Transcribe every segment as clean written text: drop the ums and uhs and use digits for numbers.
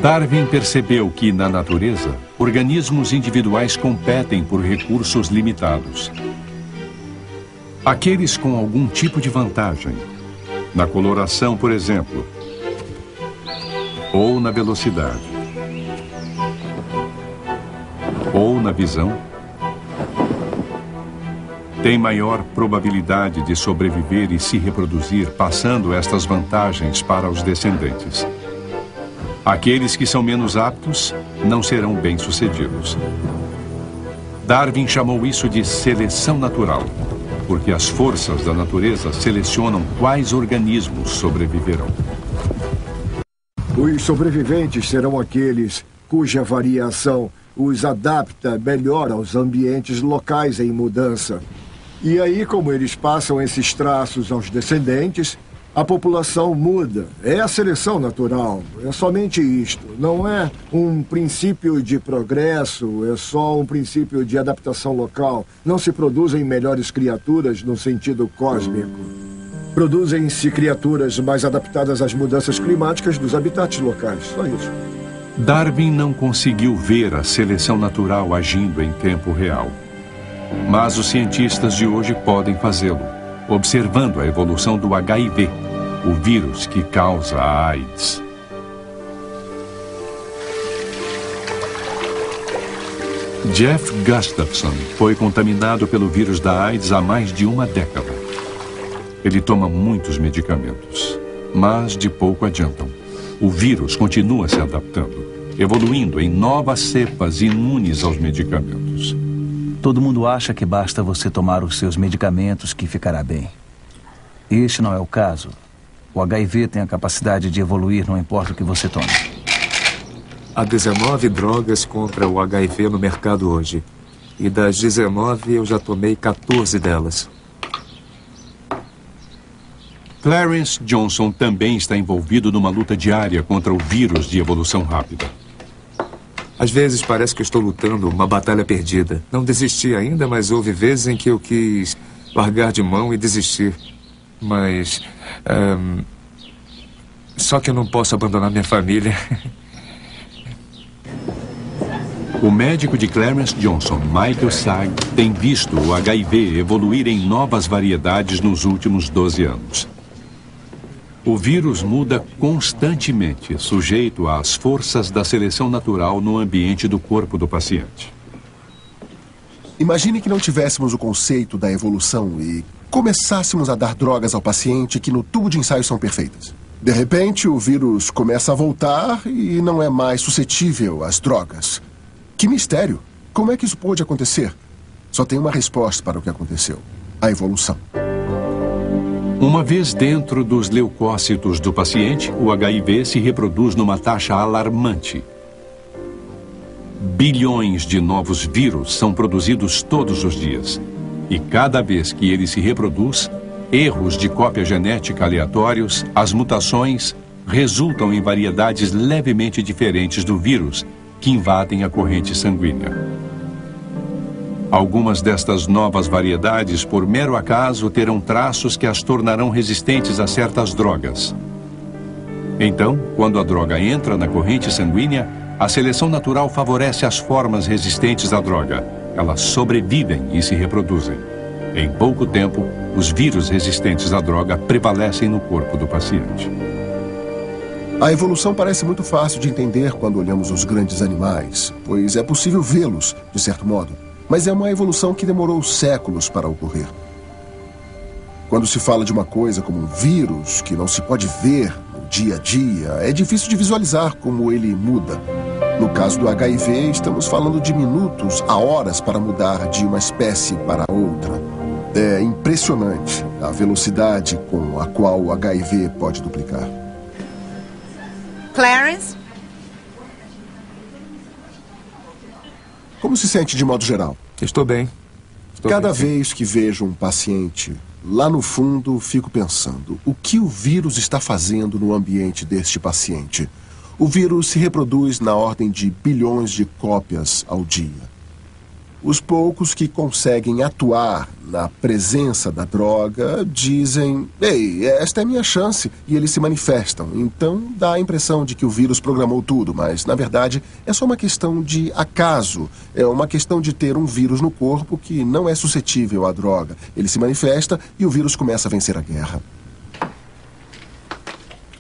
Darwin percebeu que, na natureza, organismos individuais competem por recursos limitados. Aqueles com algum tipo de vantagem, na coloração, por exemplo, ou na velocidade, ou na visão, têm maior probabilidade de sobreviver e se reproduzir, passando estas vantagens para os descendentes. Aqueles que são menos aptos não serão bem-sucedidos. Darwin chamou isso de seleção natural, porque as forças da natureza selecionam quais organismos sobreviverão. Os sobreviventes serão aqueles cuja variação os adapta melhor aos ambientes locais em mudança. E aí, como eles passam esses traços aos descendentes, a população muda. É a seleção natural. É somente isto. Não é um princípio de progresso, é só um princípio de adaptação local. Não se produzem melhores criaturas no sentido cósmico. Produzem-se criaturas mais adaptadas às mudanças climáticas dos habitats locais. Só isso. Darwin não conseguiu ver a seleção natural agindo em tempo real. Mas os cientistas de hoje podem fazê-lo, observando a evolução do HIV, o vírus que causa a AIDS. Jeff Gustafson foi contaminado pelo vírus da AIDS há mais de uma década. Ele toma muitos medicamentos, mas de pouco adiantam. O vírus continua se adaptando, evoluindo em novas cepas imunes aos medicamentos. Todo mundo acha que basta você tomar os seus medicamentos que ficará bem. Este não é o caso. O HIV tem a capacidade de evoluir, não importa o que você tome. Há 19 drogas contra o HIV no mercado hoje. E das 19, eu já tomei 14 delas. Clarence Johnson também está envolvido numa luta diária contra o vírus de evolução rápida. Às vezes parece que estou lutando uma batalha perdida. Não desisti ainda, mas houve vezes em que eu quis largar de mão e desistir. Mas... só que eu não posso abandonar minha família. O médico de Clarence Johnson, Michael Sag, tem visto o HIV evoluir em novas variedades nos últimos 12 anos. O vírus muda constantemente, sujeito às forças da seleção natural no ambiente do corpo do paciente. Imagine que não tivéssemos o conceito da evolução e começássemos a dar drogas ao paciente que no tubo de ensaio são perfeitas. De repente, o vírus começa a voltar e não é mais suscetível às drogas. Que mistério! Como é que isso pôde acontecer? Só tem uma resposta para o que aconteceu: a evolução. Uma vez dentro dos leucócitos do paciente, o HIV se reproduz numa taxa alarmante. Bilhões de novos vírus são produzidos todos os dias. E cada vez que ele se reproduz, erros de cópia genética aleatórios, as mutações, resultam em variedades levemente diferentes do vírus que invadem a corrente sanguínea. Algumas destas novas variedades, por mero acaso, terão traços que as tornarão resistentes a certas drogas. Então, quando a droga entra na corrente sanguínea, a seleção natural favorece as formas resistentes à droga. Elas sobrevivem e se reproduzem. Em pouco tempo, os vírus resistentes à droga prevalecem no corpo do paciente. A evolução parece muito fácil de entender quando olhamos os grandes animais, pois é possível vê-los, de certo modo. Mas é uma evolução que demorou séculos para ocorrer. Quando se fala de uma coisa como um vírus, que não se pode ver no dia a dia, é difícil de visualizar como ele muda. No caso do HIV, estamos falando de minutos a horas para mudar de uma espécie para outra. É impressionante a velocidade com a qual o HIV pode duplicar. Clarence? Como se sente de modo geral? Estou bem. Cada vez que vejo um paciente, lá no fundo fico pensando: o que o vírus está fazendo no ambiente deste paciente? O vírus se reproduz na ordem de bilhões de cópias ao dia. Os poucos que conseguem atuar na presença da droga dizem: ei, esta é minha chance, e eles se manifestam. Então dá a impressão de que o vírus programou tudo, mas na verdade é só uma questão de acaso. É uma questão de ter um vírus no corpo que não é suscetível à droga. Ele se manifesta e o vírus começa a vencer a guerra.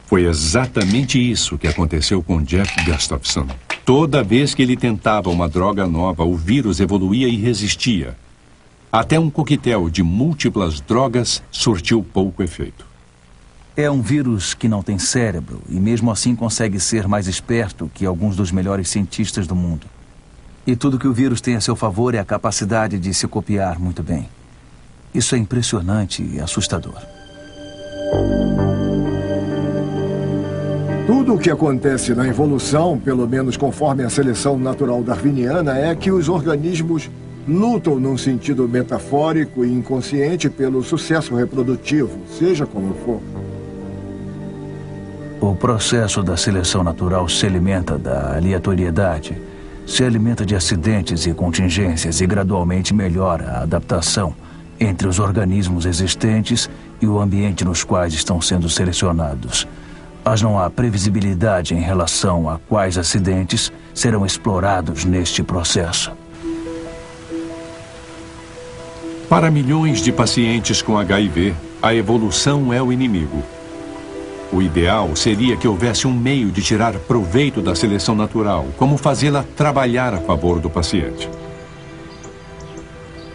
Foi exatamente isso que aconteceu com Jeff Gustafson. Toda vez que ele tentava uma droga nova, o vírus evoluía e resistia. Até um coquetel de múltiplas drogas surtiu pouco efeito. É um vírus que não tem cérebro e mesmo assim consegue ser mais esperto que alguns dos melhores cientistas do mundo. E tudo que o vírus tem a seu favor é a capacidade de se copiar muito bem. Isso é impressionante e assustador. Tudo o que acontece na evolução, pelo menos conforme a seleção natural darwiniana, é que os organismos lutam num sentido metafórico e inconsciente pelo sucesso reprodutivo, seja como for. O processo da seleção natural se alimenta da aleatoriedade, se alimenta de acidentes e contingências e gradualmente melhora a adaptação entre os organismos existentes e o ambiente nos quais estão sendo selecionados. Mas não há previsibilidade em relação a quais acidentes serão explorados neste processo. Para milhões de pacientes com HIV, a evolução é o inimigo. O ideal seria que houvesse um meio de tirar proveito da seleção natural, como fazê-la trabalhar a favor do paciente.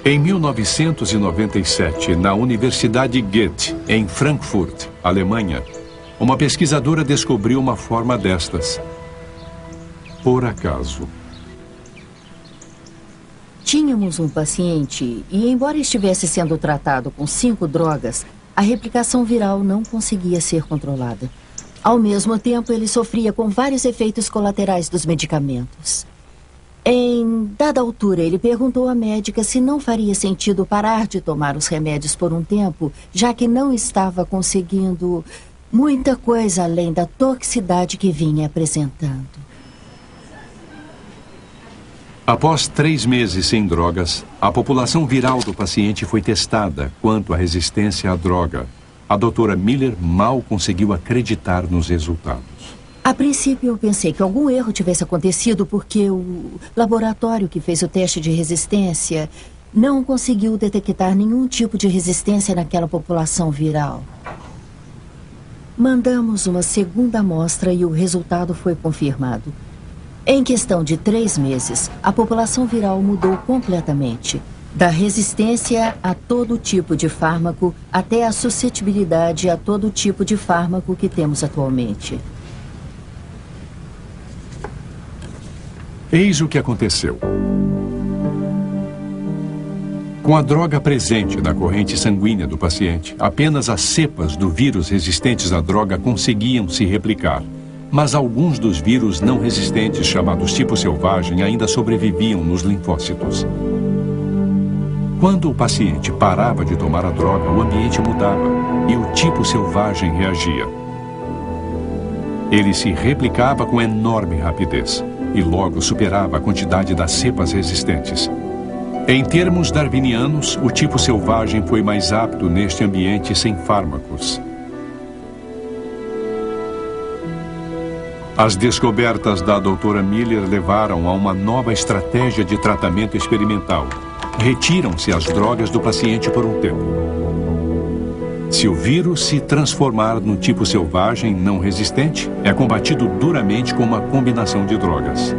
Em 1997, na Universidade Goethe, em Frankfurt, Alemanha, uma pesquisadora descobriu uma forma destas. Por acaso. Tínhamos um paciente e, embora estivesse sendo tratado com 5 drogas, a replicação viral não conseguia ser controlada. Ao mesmo tempo, ele sofria com vários efeitos colaterais dos medicamentos. Em dada altura, ele perguntou à médica se não faria sentido parar de tomar os remédios por um tempo, já que não estava conseguindo muita coisa além da toxicidade que vinha apresentando. Após 3 meses sem drogas, a população viral do paciente foi testada quanto à resistência à droga. A doutora Miller mal conseguiu acreditar nos resultados. A princípio, eu pensei que algum erro tivesse acontecido porque o laboratório que fez o teste de resistência não conseguiu detectar nenhum tipo de resistência naquela população viral. Mandamos uma segunda amostra e o resultado foi confirmado. Em questão de 3 meses, a população viral mudou completamente. Da resistência a todo tipo de fármaco até a suscetibilidade a todo tipo de fármaco que temos atualmente. Eis o que aconteceu. Com a droga presente na corrente sanguínea do paciente, apenas as cepas do vírus resistentes à droga conseguiam se replicar. Mas alguns dos vírus não resistentes, chamados tipo selvagem, ainda sobreviviam nos linfócitos. Quando o paciente parava de tomar a droga, o ambiente mudava e o tipo selvagem reagia. Ele se replicava com enorme rapidez e logo superava a quantidade das cepas resistentes. Em termos darwinianos, o tipo selvagem foi mais apto neste ambiente sem fármacos. As descobertas da doutora Miller levaram a uma nova estratégia de tratamento experimental. Retiram-se as drogas do paciente por um tempo. Se o vírus se transformar no tipo selvagem não resistente, é combatido duramente com uma combinação de drogas.